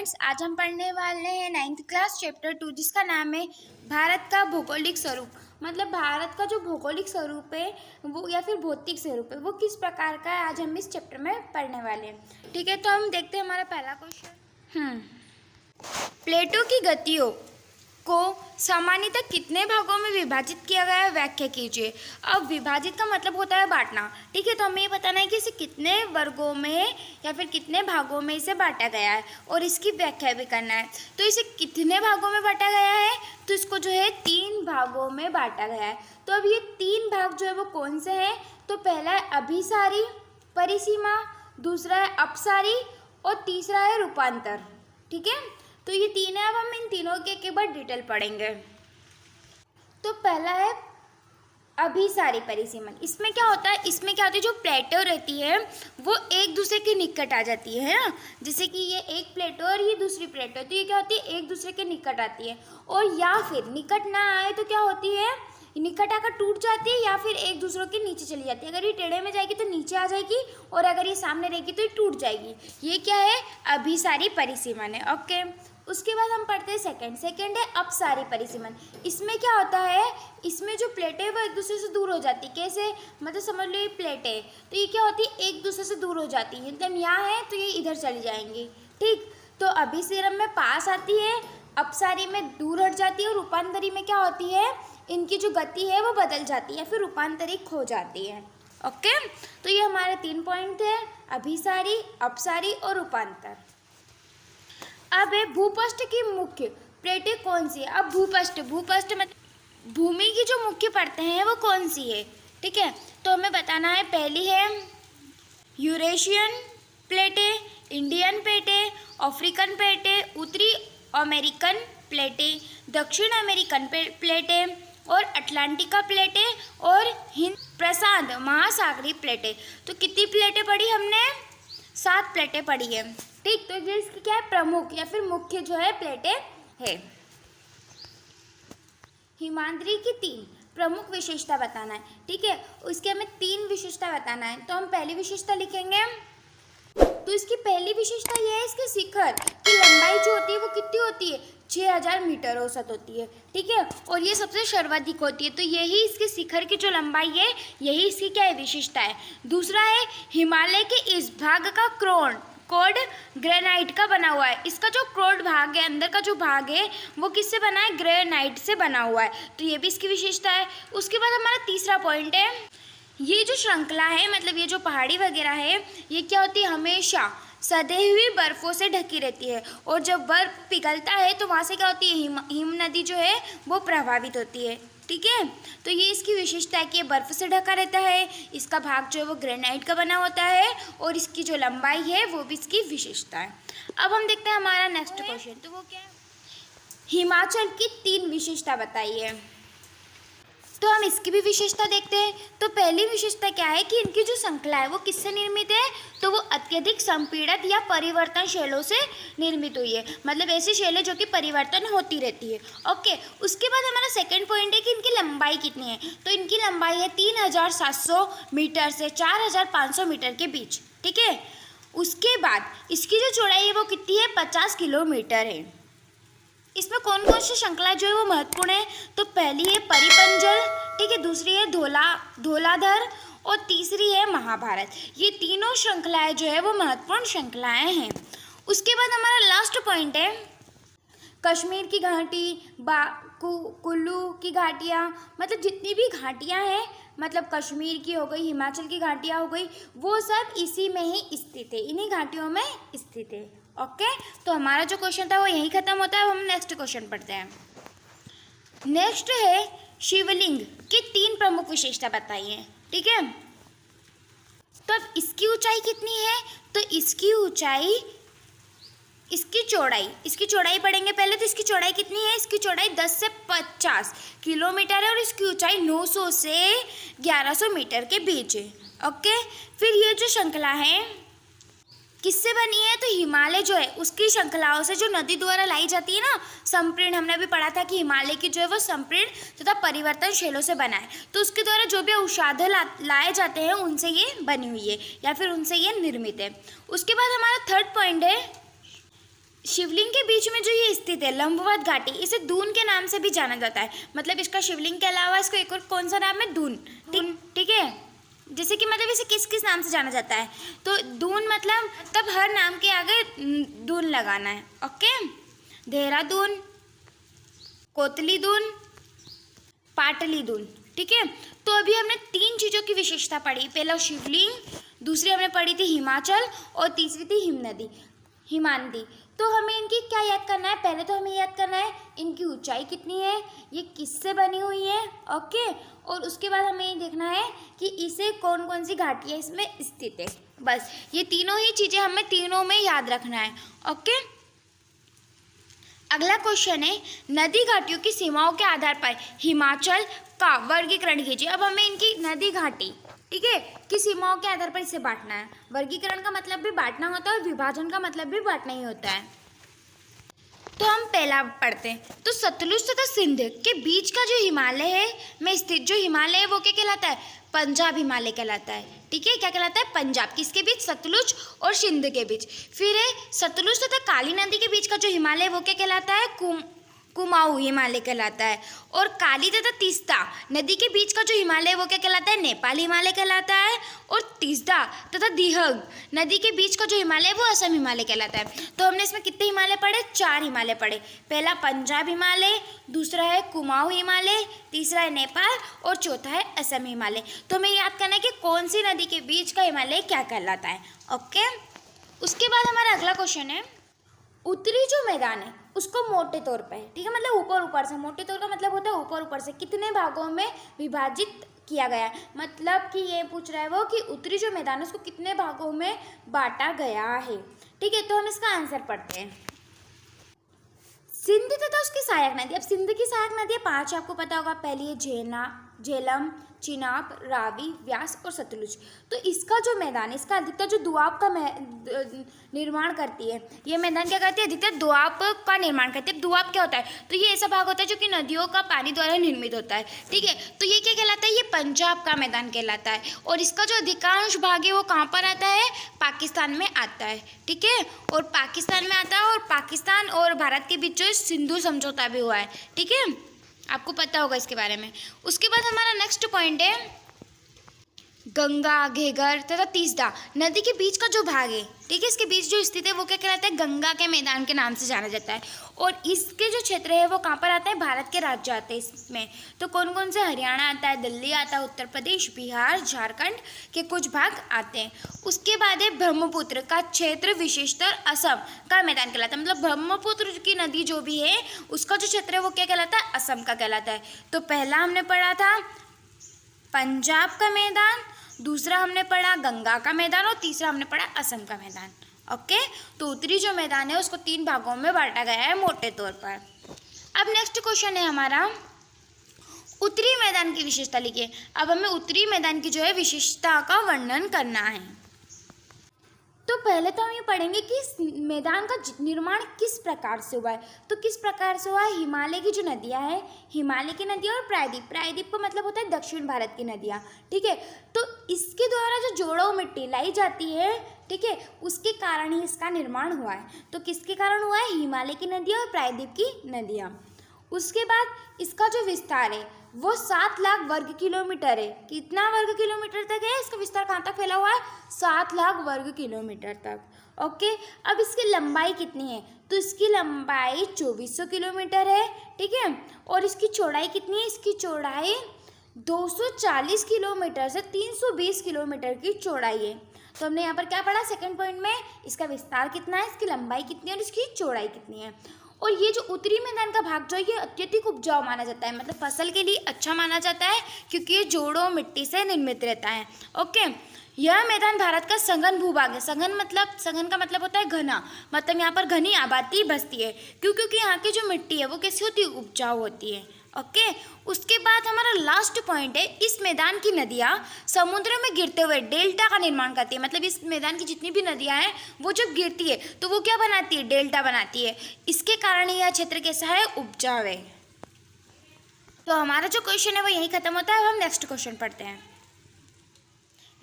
Friends, आज हम पढ़ने वाले हैं 9th क्लास चैप्टर 2 जिसका नाम है भारत का भौगोलिक स्वरूप। मतलब भारत का जो भौगोलिक स्वरूप है वो या फिर भौतिक स्वरूप है वो किस प्रकार का है, आज हम इस चैप्टर में पढ़ने वाले हैं। ठीक है, तो हम देखते हैं हमारा पहला क्वेश्चन। प्लेटों की गतियों को सामान्यतः कितने भागों में विभाजित किया गया है, व्याख्या कीजिए। अब विभाजित का मतलब होता है बांटना। ठीक है, तो हमें ये बताना है कि इसे कितने वर्गों में या फिर कितने भागों में इसे बांटा गया है और इसकी व्याख्या भी करना है। तो इसे कितने भागों में बांटा गया है, तो इसको जो है 3 भागों में बांटा गया है। तो अब ये 3 भाग जो है वो कौन से हैं, तो पहला है अभिसारी परिसीमा, दूसरा है अपसारी और तीसरा है रूपांतर। ठीक है, तो ये 3 है। अब हम इन तीनों के एक बार डिटेल पढ़ेंगे। तो पहला है अभिसारी परिसीमन। इसमें क्या होता है, इसमें क्या होती है, जो प्लेटो रहती है वो एक दूसरे के निकट आ जाती है ना। जैसे कि ये एक प्लेटो और ये दूसरी प्लेटो, तो ये क्या होती है, एक दूसरे के निकट आती है। और या फिर निकट ना आए तो क्या होती है, निकट आकर टूट जाती है या फिर एक दूसरे के नीचे चली जाती है। अगर ये टेढ़े में जाएगी तो नीचे आ जाएगी और अगर ये सामने रहेगी तो ये टूट जाएगी। ये क्या है, अभिसारी परिसीमन है। ओके, उसके बाद हम पढ़ते हैं सेकंड है अपसारी परिसीमन। इसमें क्या होता है, इसमें जो प्लेटें वो एक दूसरे से दूर हो जाती है। कैसे, मतलब समझ लो ये प्लेट है तो ये क्या होती है, एक दूसरे से दूर हो जाती है। मतलब यहाँ है तो ये इधर चली जाएंगी। ठीक, तो अभिसारी में पास आती है, अपसारी में दूर हट जाती है और रूपांतरी में क्या होती है, इनकी जो गति है वो बदल जाती है, फिर रूपांतरिक हो जाती है। ओके, तो ये हमारे 3 पॉइंट थे, अभिसारी, अपसारी और रूपांतर। अब है भूपृष्ठ की मुख्य प्लेटें कौन सी है। अब भूपृष्ठ में भूमि की जो मुख्य परतें हैं वो कौन सी है। ठीक है, तो हमें बताना है, पहली है यूरेशियन प्लेटें, इंडियन प्लेटें, अफ्रीकन प्लेटें, उत्तरी अमेरिकन प्लेटें, दक्षिण अमेरिकन प्लेटें और अटलांटिका प्लेटें और हिंद प्रशांत महासागरीय प्लेटें। तो कितनी प्लेटें पढ़ी हमने, 7 प्लेटें पढ़ी है। ठीक, तो ये इसकी क्या है, प्रमुख या फिर मुख्य जो है प्लेटें है। हिमाद्री की 3 प्रमुख विशेषता बताना है। ठीक है, उसके हमें 3 विशेषता बताना है। तो हम पहली विशेषता लिखेंगे। तो इसकी पहली विशेषता यह है, इसके शिखर की लंबाई जो होती है वो कितनी होती है, 6000 मीटर औसत होती है। ठीक है, और ये सबसे सर्वाधिक होती है। तो यही इसके शिखर की जो लंबाई है, यही इसकी क्या है, विशेषता है। दूसरा है हिमालय के इस भाग का कोड ग्रेनाइट का बना हुआ है। इसका जो क्रोड भाग है, अंदर का जो भाग है वो किससे बना है, ग्रेनाइट से बना हुआ है। तो ये भी इसकी विशेषता है। उसके बाद हमारा तीसरा पॉइंट है, ये जो श्रृंखला है, मतलब ये जो पहाड़ी वगैरह है, ये क्या होती है, हमेशा सधी हुई बर्फ़ों से ढकी रहती है। और जब बर्फ़ पिघलता है तो वहाँ से क्या होती है, हिम नदी जो है वो प्रभावित होती है। ठीक है, तो ये इसकी विशेषता है कि ये बर्फ़ से ढका रहता है, इसका भाग जो है वो ग्रेनाइट का बना होता है और इसकी जो लंबाई है वो भी इसकी विशेषता है। अब हम देखते हैं हमारा नेक्स्ट क्वेश्चन। तो वो क्या है, हिमाचल की 3 विशेषता बताइए। तो हम इसकी भी विशेषता देखते हैं। तो पहली विशेषता क्या है कि इनकी जो श्रृंखला है वो किससे निर्मित है, तो वो अत्यधिक संपीड़ित या परिवर्तन शैलों से निर्मित हुई है। मतलब ऐसी शैलें जो कि परिवर्तन होती रहती है। ओके, उसके बाद हमारा सेकंड पॉइंट है कि इनकी लंबाई कितनी है। तो इनकी लंबाई है 3700 मीटर से 4500 मीटर के बीच। ठीक है, उसके बाद इसकी जो चौड़ाई है वो कितनी है, 50 किलोमीटर है। इसमें कौन कौन सी श्रृंखलाएं जो है वो महत्वपूर्ण है, तो पहली है परिपंजल, ठीक है, दूसरी है धौलाधर और तीसरी है महाभारत। ये तीनों श्रृंखलाएं जो है वो महत्वपूर्ण श्रृंखलाएं हैं। उसके बाद हमारा लास्ट पॉइंट है कश्मीर की घाटी, कुल्लू की घाटियाँ, मतलब जितनी भी घाटियाँ हैं, मतलब कश्मीर की हो गई, हिमाचल की घाटियाँ हो गई, वो सब इसी में ही स्थित है, इन्हीं घाटियों में स्थित है। ओके, तो हमारा जो क्वेश्चन था वो यहीं ख़त्म होता है। अब हम नेक्स्ट क्वेश्चन पढ़ते हैं। नेक्स्ट है शिवलिंग की 3 प्रमुख विशेषता बताइए। ठीक है, तो अब इसकी ऊंचाई कितनी है, तो इसकी ऊंचाई, इसकी चौड़ाई पढ़ेंगे पहले। तो इसकी चौड़ाई कितनी है, इसकी चौड़ाई 10 से 50 किलोमीटर है और इसकी ऊंचाई 900 से 1100 मीटर के बीच है। ओके, फिर ये जो श्रृंखला है किससे बनी है, तो हिमालय जो है उसकी श्रृंखलाओं से, जो नदी द्वारा लाई जाती है ना, संपीड़न, हमने भी पढ़ा था कि हिमालय की जो है वो संपीड़न तथा परिवर्तन शैलों से बना है। तो उसके द्वारा जो भी औषाधे लाए जाते हैं उनसे ये बनी हुई है या फिर उनसे ये निर्मित है। उसके बाद हमारा थर्ड पॉइंट है शिवलिंग के बीच में जो ये स्थित है लंबवत घाटी, इसे दून के नाम से भी जाना जाता है। मतलब इसका शिवलिंग के अलावा इसको एक और कौन सा नाम है? दून। ठीक ठीक है। जैसे कि मतलब इसे किस किस नाम से जाना जाता है? तो दून मतलब तब हर नाम के आगे दून लगाना है। ओके, देहरादून, कोतली दून, पाटली दून। ठीक है। तो अभी हमने 3 चीज़ों की विशेषता पढ़ी। पहला शिवलिंग, दूसरी हमने पढ़ी थी हिमाचल, और तीसरी थी हिमनदी, हिमानदी। तो हमें इनकी क्या याद करना है? पहले तो हमें याद करना है इनकी ऊंचाई कितनी है, ये किससे बनी हुई है। ओके, और उसके बाद हमें ये देखना है कि इसे कौन कौन सी घाटियाँ इसमें स्थित है। बस ये तीनों ही चीज़ें हमें तीनों में याद रखना है। ओके, अगला क्वेश्चन है नदी घाटियों की सीमाओं के आधार पर हिमाचल का वर्गीकरण कीजिए। अब हमें इनकी नदी घाटी, ठीक है, की सीमाओं के आधार पर इसे बांटना है। वर्गीकरण का मतलब भी बांटना होता है और विभाजन का मतलब भी बांटना ही होता है। तो हम पहला पढ़ते हैं। तो सतलुज तथा सिंध के बीच का जो हिमालय है में स्थित जो हिमालय है वो क्या कहलाता है? पंजाब हिमालय कहलाता है। ठीक है, क्या कहलाता है? पंजाब। किसके बीच? सतलुज और सिंध के बीच। फिर है सतलुज तथा काली नदी के बीच का जो हिमालय है वो क्या कहलाता है? कुमाऊं हिमालय कहलाता है। और काली तथा तीस्ता नदी के बीच का जो हिमालय है वो क्या कहलाता है? नेपाल हिमालय कहलाता है। और तीस्ता तथा दिहग नदी के बीच का जो हिमालय है वो असम हिमालय कहलाता है। तो हमने इसमें कितने हिमालय पढ़े? 4 हिमालय पढ़े। पहला पंजाब हिमालय, दूसरा है कुमाऊं हिमालय, तीसरा है नेपाल, और चौथा है असम हिमालय। तो हमें याद करना है कि कौन सी नदी के बीच का हिमालय क्या कहलाता है। ओके, उसके बाद हमारा अगला क्वेश्चन है उत्तरी जो मैदान है उसको मोटे तौर पे, ठीक है, मतलब ऊपर ऊपर से, मोटे तौर का मतलब होता है ऊपर ऊपर से, कितने भागों में विभाजित किया गया है। मतलब कि ये पूछ रहा है वो कि उत्तरी जो मैदान है उसको कितने भागों में बांटा गया है। ठीक है, तो हम इसका आंसर पढ़ते हैं। सिंध तथा उसकी सहायक नदी। अब सिंध की सहायक नदी 5 आपको पता होगा। पहली है झेलम, चिनाब, रावी, व्यास और सतलुज। तो इसका जो मैदान है, इसका अधिकतर जो दुआब का निर्माण करती है, ये मैदान क्या करती है? अधिकतर दुआब का निर्माण करती है। दुआब क्या होता है? तो ये ऐसा भाग होता है जो कि नदियों का पानी द्वारा निर्मित होता है। ठीक है, तो ये क्या कहलाता है? ये पंजाब का मैदान कहलाता है। और इसका जो अधिकांश भाग है वो कहाँ पर आता है? पाकिस्तान में आता है। ठीक है, और पाकिस्तान में आता है, और पाकिस्तान और भारत के बीच जो सिंधु समझौता भी हुआ है। ठीक है, आपको पता होगा इसके बारे में। उसके बाद हमारा नेक्स्ट पॉइंट है गंगा, घेघर तथा तीस्ता नदी के बीच का जो भाग है, ठीक है, इसके बीच जो स्थित है वो क्या कहलाता है? गंगा के मैदान के नाम से जाना जाता है। और इसके जो क्षेत्र है वो कहाँ पर आता है? भारत के राज्य आते हैं इसमें। तो कौन कौन से? हरियाणा आता है, दिल्ली आता है, उत्तर प्रदेश, बिहार, झारखंड के कुछ भाग आते हैं। उसके बाद है ब्रह्मपुत्र का क्षेत्र विशेषतर असम का मैदान कहलाता है। मतलब ब्रह्मपुत्र की नदी जो भी है उसका जो क्षेत्र है वो क्या कहलाता है? असम का कहलाता है। तो पहला हमने पढ़ा था पंजाब का मैदान, दूसरा हमने पढ़ा गंगा का मैदान, और तीसरा हमने पढ़ा असम का मैदान। ओके, तो उत्तरी जो मैदान है उसको 3 भागों में बांटा गया है मोटे तौर पर। अब नेक्स्ट क्वेश्चन है हमारा उत्तरी मैदान की विशेषता लिखिए। अब हमें उत्तरी मैदान की जो है विशेषता का वर्णन करना है। तो पहले तो हम ये पढ़ेंगे कि इस मैदान का निर्माण किस प्रकार से हुआ है। तो किस प्रकार से हुआ है? हिमालय की जो नदियां हैं, हिमालय की नदियां और प्रायद्वीप, प्रायद्वीप का मतलब होता है दक्षिण भारत की नदियां। ठीक है, तो इसके द्वारा जो जोड़ों मिट्टी लाई जाती है, ठीक है, उसके कारण ही इसका निर्माण हुआ है। तो किसके कारण हुआ है? हिमालय की नदियाँ और प्रायद्वीप की नदियाँ। उसके बाद इसका जो विस्तार है वो 7 लाख वर्ग किलोमीटर है। कितना वर्ग किलोमीटर तक है? इसका विस्तार कहाँ तक फैला हुआ है? 7 लाख वर्ग किलोमीटर तक। ओके, अब इसकी लंबाई कितनी है? तो इसकी लंबाई 2400 किलोमीटर है। ठीक है, और इसकी चौड़ाई कितनी है? इसकी चौड़ाई 240 किलोमीटर से 320 किलोमीटर की चौड़ाई है। तो हमने यहाँ पर क्या पढ़ा? सेकंड पॉइंट में इसका विस्तार कितना है, इसकी लंबाई कितनी है और इसकी चौड़ाई कितनी है। और ये जो उत्तरी मैदान का भाग जो है ये अत्यधिक उपजाऊ माना जाता है, मतलब फसल के लिए अच्छा माना जाता है क्योंकि ये जोड़ों मिट्टी से निर्मित रहता है। ओके, यह मैदान भारत का सघन भूभाग है। सघन का मतलब होता है घना, मतलब यहाँ पर घनी आबादी बसती है। क्योंकि यहाँ की जो मिट्टी है वो कैसी होती है? उपजाऊ होती है। ओके, उसके बाद हमारा लास्ट पॉइंट है इस मैदान की नदियाँ समुद्र में गिरते हुए डेल्टा का निर्माण करती है। मतलब इस मैदान की जितनी भी नदियाँ हैं वो जब गिरती है तो वो क्या बनाती है? डेल्टा बनाती है। इसके कारण यह क्षेत्र कैसा है? उपजाऊ है। तो हमारा जो क्वेश्चन है वो यही खत्म होता है। अब हम नेक्स्ट क्वेश्चन पढ़ते हैं।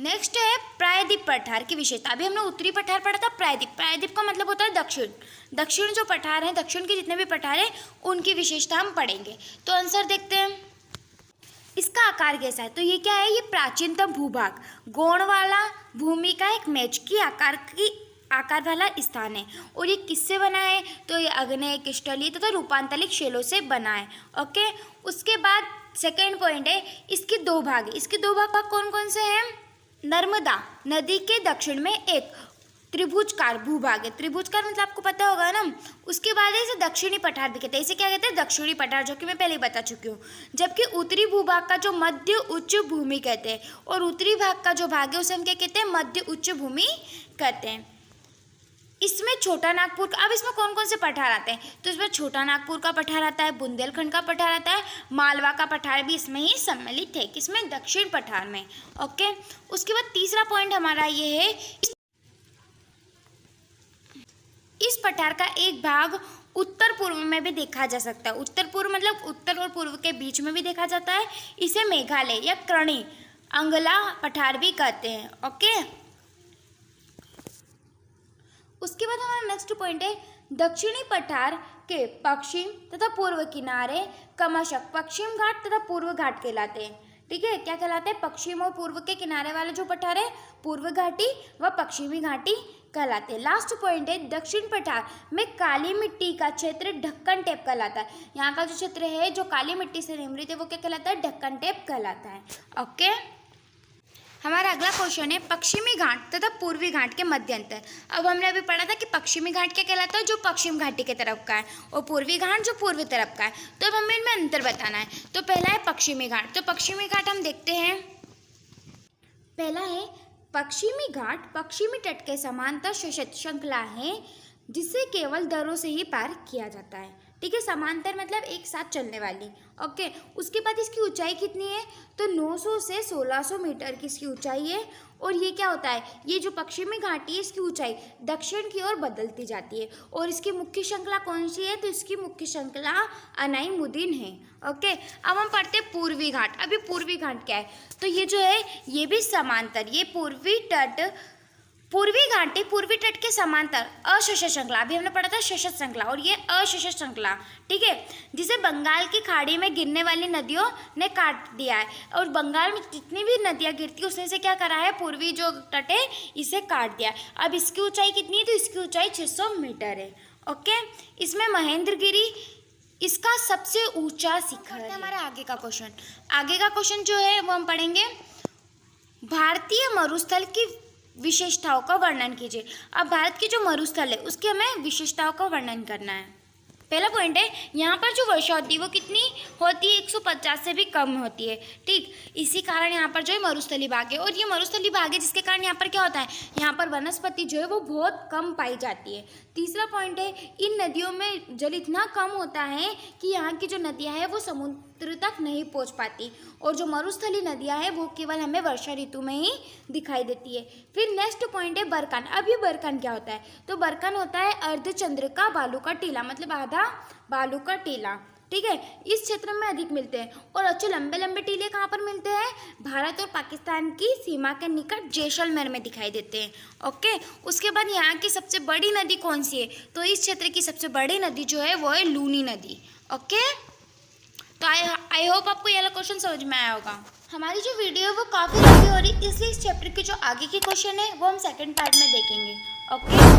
नेक्स्ट है प्रायद्वीप पठार की विशेषता। अभी हमने उत्तरी पठार पढ़ा था, प्रायद्वीप। प्रायद्वीप का मतलब होता है दक्षिण। दक्षिण जो पठार हैं, दक्षिण के जितने भी पठार हैं उनकी विशेषता हम पढ़ेंगे। तो आंसर देखते हैं। इसका आकार कैसा है? तो ये क्या है? ये प्राचीनतम भूभाग, गोण वाला भूमि का एक मेचकी आकार वाला स्थान है। और ये किससे बना है? तो ये आग्नेय, क्रिस्टलीय तथा रूपांतरित शैलों से बना है। ओके, उसके बाद सेकेंड पॉइंट है, इसके दो भाग है। इसके दो भाग कौन कौन से हैं? नर्मदा नदी के दक्षिण में एक त्रिभुजकार भूभाग है। त्रिभुजकार मतलब आपको पता होगा ना। उसके बाद इसे दक्षिणी पठार भी कहते हैं। इसे क्या कहते हैं? दक्षिणी पठार, जो कि मैं पहले ही बता चुकी हूँ। जबकि उत्तरी भूभाग का जो मध्य उच्च भूमि कहते हैं, और उत्तरी भाग का जो भाग है उसे हम क्या कहते हैं? मध्य उच्च भूमि कहते हैं। इसमें छोटा नागपुर का, अब इसमें कौन कौन से पठार आते हैं? तो इसमें छोटा नागपुर का पठार आता है, बुंदेलखंड का पठार आता है, मालवा का पठार भी इसमें ही सम्मिलित है। किसमें? दक्षिण पठार में। ओके, उसके बाद तीसरा पॉइंट हमारा ये है, इस पठार का एक भाग उत्तर पूर्व में भी देखा जा सकता है। उत्तर पूर्व मतलब उत्तर और पूर्व के बीच में भी देखा जाता है। इसे मेघालय या कर्णी अंगला पठार भी कहते हैं। ओके, उसके बाद हमारा नेक्स्ट पॉइंट है, दक्षिणी पठार के पश्चिम तथा पूर्व किनारे क्रमशः पश्चिम घाट तथा पूर्व घाट कहलाते हैं। ठीक है, क्या कहलाते हैं? पश्चिम और पूर्व के किनारे वाले जो पठार है पूर्व घाटी व पश्चिमी घाटी कहलाते हैं। लास्ट पॉइंट है, दक्षिण पठार में काली मिट्टी का क्षेत्र ढक्कन टेप कहलाता है। यहाँ का जो क्षेत्र है जो काली मिट्टी से निर्मित है वो क्या कहलाता है? ढक्कन टेप कहलाता है। ओके, हमारा अगला क्वेश्चन है, पश्चिमी घाट तथा पूर्वी घाट के मध्य अंतर। अब हमने अभी पढ़ा था कि पश्चिमी घाट क्या कहलाता है? जो पश्चिम घाटी की तरफ का है, और पूर्वी घाट जो पूर्वी तरफ का है। तो अब हमें इनमें अंतर बताना है। तो पहला है पश्चिमी घाट। तो पश्चिमी घाट हम देखते हैं। पहला है पश्चिमी घाट पश्चिमी तट के समांतर सशक्त श्रृंखला है, जिसे केवल दरों से ही पार किया जाता है। ठीक है, समांतर मतलब एक साथ चलने वाली। ओके, उसके बाद इसकी ऊंचाई कितनी है? तो 900 से 1600 मीटर की इसकी ऊंचाई है। और ये क्या होता है? ये जो पश्चिमी घाटी है इसकी ऊंचाई दक्षिण की ओर बदलती जाती है। और इसकी मुख्य श्रृंखला कौन सी है? तो इसकी मुख्य श्रृंखला अनाइमुदीन है। ओके, अब हम पढ़ते हैं पूर्वी घाट। अभी पूर्वी घाट क्या है? तो ये जो है ये भी समांतर, ये पूर्वी घाटी पूर्वी तट के समांतर अशोषित श्रृंखला, अभी हमने पढ़ा था शोषित श्रृंखला, और ये अशोषित श्रृंखला। ठीक है, जिसे बंगाल की खाड़ी में गिरने वाली नदियों ने काट दिया है। और बंगाल में जितनी भी नदियाँ गिरती है उसने से क्या करा है? पूर्वी जो तट है इसे काट दिया। अब इसकी ऊंचाई कितनी है? तो इसकी ऊंचाई 600 मीटर है। ओके, इसमें महेंद्रगिरी इसका सबसे ऊंचा शिखर है। हमारा आगे का क्वेश्चन जो है वो हम पढ़ेंगे, भारतीय मरुस्थल की विशेषताओं का वर्णन कीजिए। अब भारत की जो मरुस्थल है उसकी हमें विशेषताओं का वर्णन करना है। पहला पॉइंट है, यहाँ पर जो वर्षा होती है वो कितनी होती है? 150 से भी कम होती है। ठीक, इसी कारण यहाँ पर जो है मरुस्थली भाग है। और ये मरुस्थली भाग है जिसके कारण यहाँ पर क्या होता है? यहाँ पर वनस्पति जो है वो बहुत कम पाई जाती है। तीसरा पॉइंट है, इन नदियों में जल इतना कम होता है कि यहाँ की जो नदियाँ हैं वो समुद्र तक नहीं पहुँच पाती। और जो मरुस्थली नदियाँ हैं वो केवल हमें वर्षा ऋतु में ही दिखाई देती है। फिर नेक्स्ट पॉइंट है बरकन। अब ये बरकन क्या होता है? तो बरकन होता है अर्धचंद्र का बालू का टीला, मतलब आधा बालू का टीला। ठीक है, इस क्षेत्र में अधिक मिलते हैं। और अच्छे लंबे लंबे टीले कहाँ पर मिलते हैं? भारत और पाकिस्तान की सीमा के निकट जैसलमेर में दिखाई देते हैं। ओके, उसके बाद यहाँ की सबसे बड़ी नदी कौन सी है? तो इस क्षेत्र की सबसे बड़ी नदी जो है वो है लूनी नदी। ओके, तो आई होप आपको ये वाला क्वेश्चन समझ में आया होगा। हमारी जो वीडियो है वो काफ़ी लंबी हो रही है, इसलिए इस चैप्टर के जो आगे के क्वेश्चन है वो हम सेकंड पार्ट में देखेंगे। ओके।